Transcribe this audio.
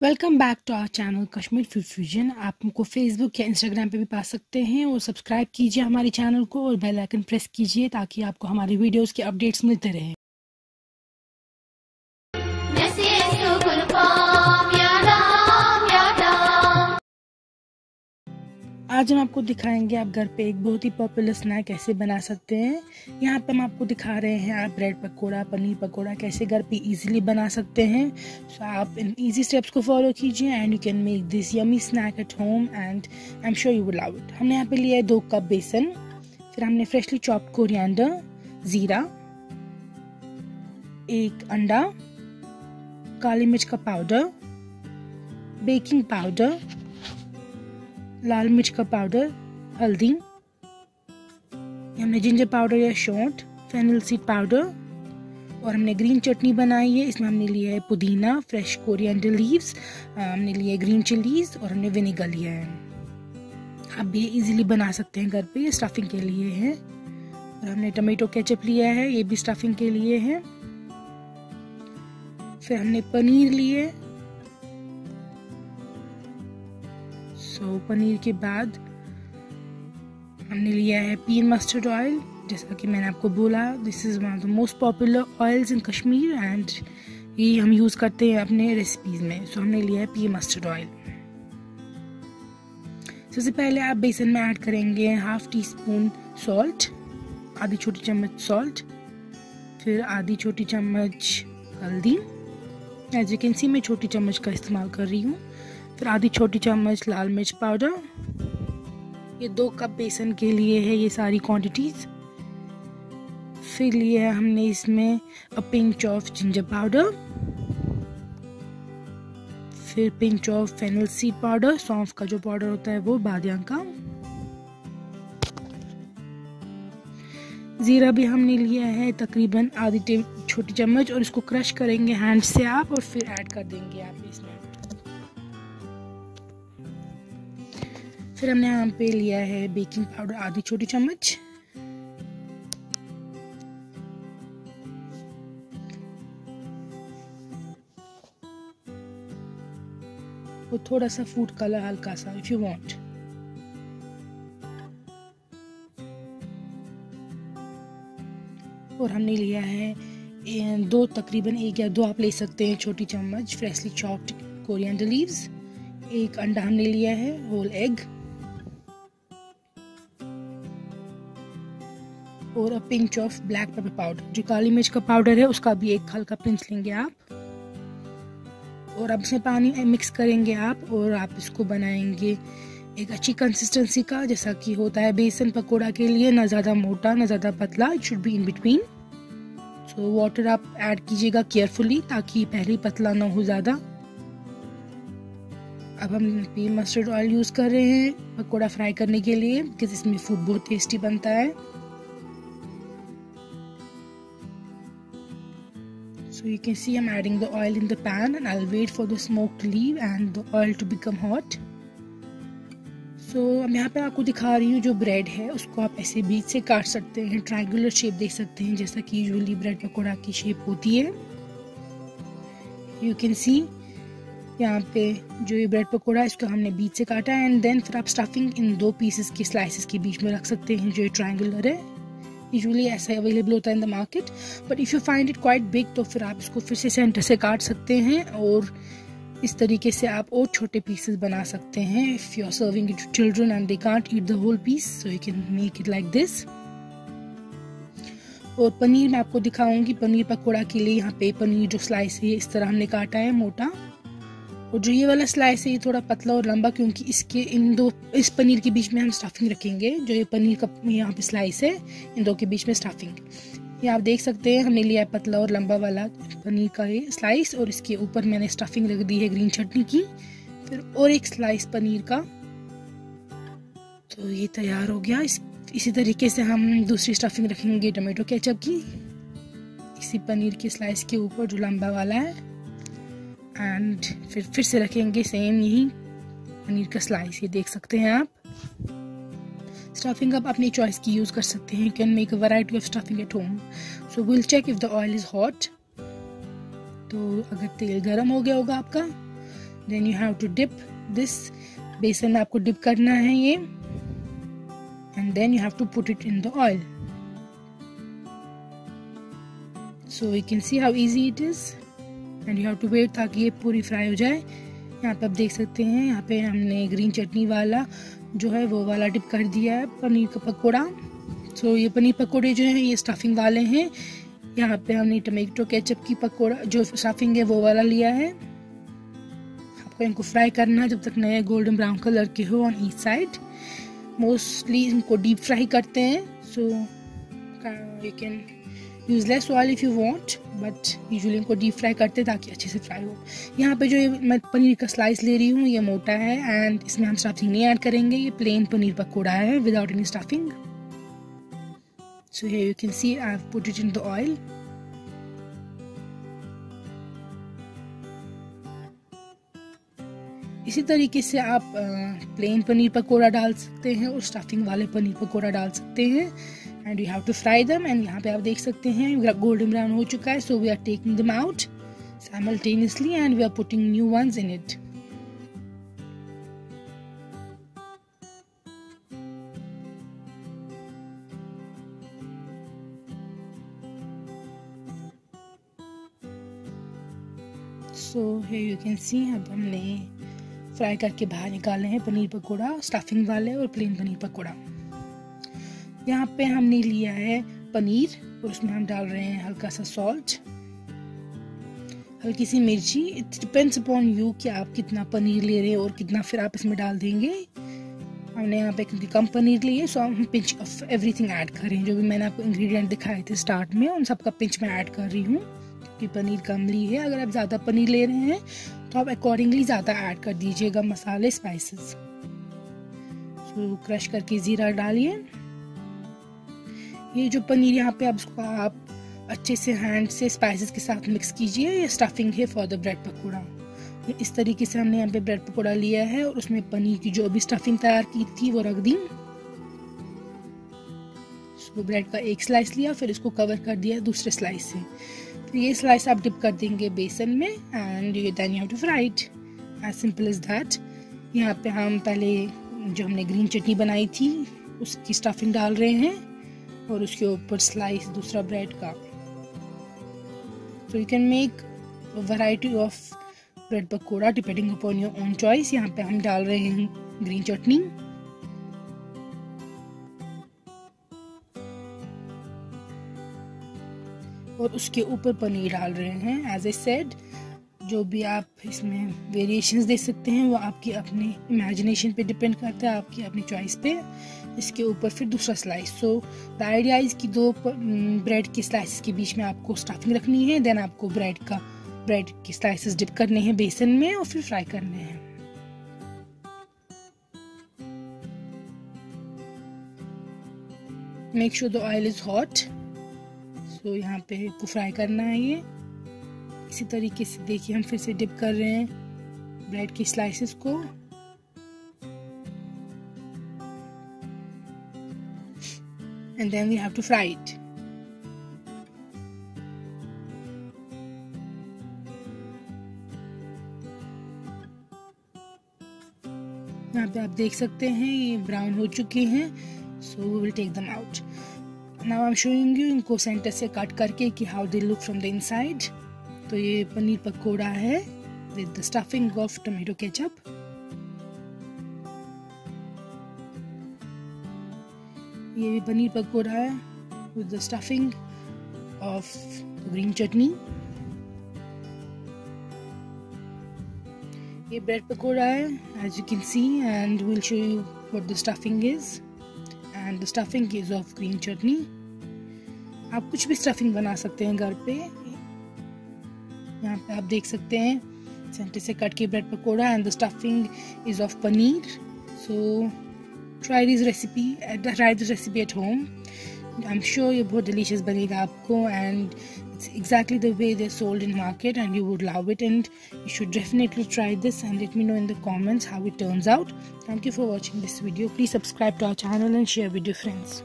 Welcome back to our channel Kashmir food fusion. आप हमको Facebook या इंस्टाग्राम पे भी पा सकते हैं और सब्सक्राइब कीजिए हमारे चैनल को और बेल आइकन प्रेस कीजिए ताकि आपको हमारी वीडियोस के अपडेट्स मिलते रहें। आज हम आपको दिखाएंगे आप घर पे एक बहुत ही पॉपुलर स्नैक कैसे बना सकते हैं। यहाँ पे हम आपको दिखा रहे हैं आप ब्रेड पकोड़ा, पनीर पकोड़ा कैसे घर पे इजीली बना सकते हैं। सो आप इन इजी स्टेप्स को फॉलो कीजिए and you can make this yummy snack at home and I am sure you will love it. हमने यहाँ पे लिया है 2 कप बेसन, फिर हमने फ्रेशली चॉप्ड कोरिएंडर, जीरा, 1 अंडा, काली मिर्च का पाउडर, बेकिंग पाउडर, लाल मिर्च का पाउडर, हल्दी, हमने जिंजर पाउडर या शॉट, फेनिल सीड पाउडर और हमने ग्रीन चटनी बनाई है। इसमें हमने लिया है पुदीना, फ्रेश कोरिएंडर लीव्स, हमने लिए है ग्रीन चिलीज और हमने विनेगर लिया है। आप भी इजीली बना सकते हैं घर पे, ये स्टफिंग के लिए है। और हमने टमाटो केचप लिया है, ये भी स्टफिंग के लिए है। फिर हमने पनीर लिए। पनीर के बाद हमने लिया है पी मस्टर्ड ऑयल। जैसा कि मैंने आपको बोला, this is one of the most popular oils in Kashmir and ये हम यूज करते हैं अपने रेसिपीज में। सो हमने लिया है पी मस्टर्ड ऑयल। सबसे पहले आप बेसन में ऐड करेंगे 1/2 टीस्पून सॉल्ट, आधी छोटी चम्मच सॉल्ट, फिर आधी छोटी चम्मच हल्दी, एज यू कैन सी मैं छोटी चम्मच का इस्तेमाल कर रही हूँ, फिर आधी छोटी चम्मच लाल मिर्च पाउडर। ये 2 कप बेसन के लिए है ये सारी क्वांटिटीज। फिर लिया है हमने इसमें a pinch of ginger powder, फिर pinch of fennel seed powder, सौंफ का जो पाउडर होता है वो, बादियां का। जीरा भी हमने लिया है तकरीबन आधी छोटी चम्मच और इसको क्रश करेंगे हैंड से आप और फिर ऐड कर देंगे आप इसमें। फिर हमने यहाँ पे लिया है बेकिंग पाउडर आधी छोटी चम्मच, और थोड़ा सा फूड कलर हल्का सा इफ यू वांट। और हमने लिया है तकरीबन 1 या 2 आप ले सकते हैं छोटी चम्मच फ्रेशली चॉप्ड कोरिएंडर लीव्स। 1 अंडा हमने लिया है, होल एग, और अ pinch of black pepper powder, जो काली मिर्च का पाउडर है उसका भी एक हल्का पिंच लेंगे आप। और अब इसमें पानी मिक्स करेंगे आप और आप इसको बनाएंगे एक अच्छी कंसिस्टेंसी का, जैसा कि होता है बेसन पकोड़ा के लिए, ना ज़्यादा मोटा ना ज़्यादा पतला, it should be in between. So water आप ऐड कीजिएगा केयरफुली ताकि पहले ही पतला ना हो ज़्यादा। अब हम पी मस्टर्ड ऑयल यूज़ कर रहे हैं पकोड़ा फ्राई करने के लिए, बिकॉज इसमें फूड बहुत टेस्टी बनता है। So you can see I'm adding the oil in the pan and I'll wait for the smoke to leave and the oil to become hot. So मैं यहाँ पे आपको दिखा रही हूँ जो ब्रेड है उसको आप ऐसे बीच से काट सकते हैं, ट्रायंगुलर शेप देख सकते हैं जैसा कि यूजुअली ब्रेड पकोड़ा की शेप होती है। You can see यहाँ पे जो ये ब्रेड पकोड़ा है इसको हमने बीच से काटा है एंड देन फिर आप स्टफिंग इन 2 पीसेस के स्लाइसेस के बीच में रख सकते हैं जो ये ट्रायंगुलर है। यूजुअली ऐसा अवेलेबल होता है in the market, but if you find it quite big तो फिर आप इसको फिर से सेंटर से काट सकते हैं और इस तरीके से आप और छोटे पीसेस बना सकते हैं। If you are serving it to children and they can't eat the whole piece, so you can make it like this. और पनीर मैं आपको दिखाऊंगी, पनीर पकोड़ा के लिए यहाँ पे पनीर जो स्लाइस है इस तरह हमने काटा है मोटा, और जो ये वाला स्लाइस है ये थोड़ा पतला और लंबा, क्योंकि इस पनीर के बीच में हम स्टफिंग रखेंगे। जो ये पनीर का यहाँ पे स्लाइस है इन 2 के बीच में स्टफिंग, ये आप देख सकते हैं हमने लिया है पतला और लंबा वाला पनीर का ये स्लाइस, और इसके ऊपर मैंने स्टफिंग रख दी है ग्रीन चटनी की, फिर और एक स्लाइस पनीर का। तो ये तैयार हो गया। इसी तरीके से हम दूसरी स्टफिंग रखेंगे टमाटो केचप की इसी पनीर के स्लाइस के ऊपर जो लंबा वाला है, एंड फिर से रखेंगे सेम यही पनीर का स्लाइस, ये देख सकते हैं आप। स्टफिंग आप अपनी चॉइस की यूज़ कर सकते हैं, can make a variety of stuffing at home. So will check if the oil is hot. तो अगर तेल गर्म हो गया होगा आपका then you have to dip this, बेसन में आपको डिप करना है ये, and then you have to put it in the oil. So you can see how easy it is, and you have to wait ताकि ये पूरी फ्राई हो जाए. यहाँ पे आप देख सकते हैं, यहाँ पे हमने ग्रीन चटनी वाला जो है वो वाला डिप कर दिया है पनीर का पकोड़ा. सो ये पनीर पकोड़े जो हैं ये स्टफिंग वाले हैं. यहाँ पे हमने टोमेटो केचप की पकोड़ा जो स्टफिंग है वो वाला लिया है. आपको इनको फ्राई करना है जब तक नए गोल्डन ब्राउन कलर के हो ऑन ईच साइड. मोस्टली इनको डीप फ्राई करते हैं. सो you can use less oil if you want, but usually इनको डीप फ्राई करते हैं ताकि अच्छे से फ्राई हो. यहाँ पे जो ये मैं पनीर का स्लाइस ले रही हूँ ये मोटा है, एंड इसमें हम स्टफिंग नहीं ऐड करेंगे. ये प्लेन पनीर पकोड़ा है without any stuffing. So here you can see I've put it in the oil. इसी तरीके से आप प्लेन पनीर पकोड़ा डाल सकते हैं और स्टफिंग वाले पनीर पकोड़ा डाल सकते हैं. And you have to fry them. And यहाँ पे आप देख सकते हैं गोल्डन ब्राउन हो चुका है. So we are taking them out simultaneously and we are putting new ones in it. So here you can see अब हमने फ्राई करके बाहर निकाले हैं पनीर पकोड़ा, स्टफिंग वाले और प्लेन पनीर पकोड़ा. यहाँ पे हमने लिया है पनीर और उसमें हम डाल रहे हैं हल्का सा सॉल्ट, हल्की सी मिर्ची. इट डिपेंड्स अपॉन यू कि आप कितना पनीर ले रहे हैं और कितना फिर आप इसमें डाल देंगे. हमने यहाँ पे क्योंकि कम पनीर लिए सो हम पिंच ऑफ एवरीथिंग ऐड कर रहे हैं. जो भी मैंने आपको इंग्रेडिएंट दिखाए थे स्टार्ट में उन सबका पिंच में ऐड कर रही हूँ क्योंकि पनीर कम ली है. अगर आप ज़्यादा पनीर ले रहे हैं तो आप अकॉर्डिंगली ज़्यादा ऐड कर दीजिएगा मसाले, स्पाइसेस. सो क्रश करके ज़ीरा डालिए. ये जो पनीर यहाँ पे आप अच्छे से हैंड से स्पाइसेस के साथ मिक्स कीजिए. ये स्टफिंग है फॉर द ब्रेड पकोड़ा. इस तरीके से हमने यहाँ पे ब्रेड पकोड़ा लिया है और उसमें पनीर की जो अभी स्टफिंग तैयार की थी वो रख दी. तो ब्रेड का एक स्लाइस लिया, फिर इसको कवर कर दिया दूसरे स्लाइस से. फिर ये स्लाइस आप डिप कर देंगे बेसन में and then you have to fry it. As simple as that. यहाँ पे हम पहले जो हमने ग्रीन चटनी बनाई थी उसकी स्टफिंग डाल रहे हैं और उसके ऊपर स्लाइस दूसरा ब्रेड का. सो you can make variety of bread pakora depending upon your own choice. यहाँ पे हम डाल रहे हैं ग्रीन चटनी और उसके ऊपर पनीर डाल रहे हैं. एज ए सेड, जो भी आप इसमें वेरिएशंस दे सकते हैं वो आपकी अपनी इमेजिनेशन पे डिपेंड करता है, आपकी अपनी चॉइस पे. इसके ऊपर फिर दूसरा slice. So the idea is कि दो ब्रेड के स्लाइसेस के बीच में आपको स्टफिंग रखनी है. देन आपको ब्रेड के स्लाइसेस डिप करने हैं बेसन में और फिर फ्राई करने हैं. Make sure the oil is hot. So यहाँ पे को फ्राई करना है ये. इसी तरीके से देखिए हम फिर से डिप कर रहे हैं ब्रेड के स्लाइसेस को. And then we have to fry it. यहाँ पे आप देख सकते हैं ये ब्राउन हो चुके हैं. So we will take them out. Now I'm showing you इनको सेंटर से कट करके कि how they look from the inside. तो ये पनीर पकोड़ा है with the stuffing of tomato ketchup. ये भी पनीर पकोड़ा है with the stuffing of green chutney. ये ब्रेड पकोड़ा है as you can see, and we'll show you what the stuffing is. And the stuffing is of green chutney. आप कुछ भी stuffing बना सकते हैं घर पे. यहाँ पे आप देख सकते हैं सेंटर से कट के bread pakora and the stuffing is of paneer. So try this recipe at home. I'm sure ये बहुत delicious बनेगा आपको, and it's exactly the way they're sold in market, and you would love it, and you should definitely try this and let me know in the comments how it turns out. Thank you for watching this video. Please subscribe to our channel and share with your friends.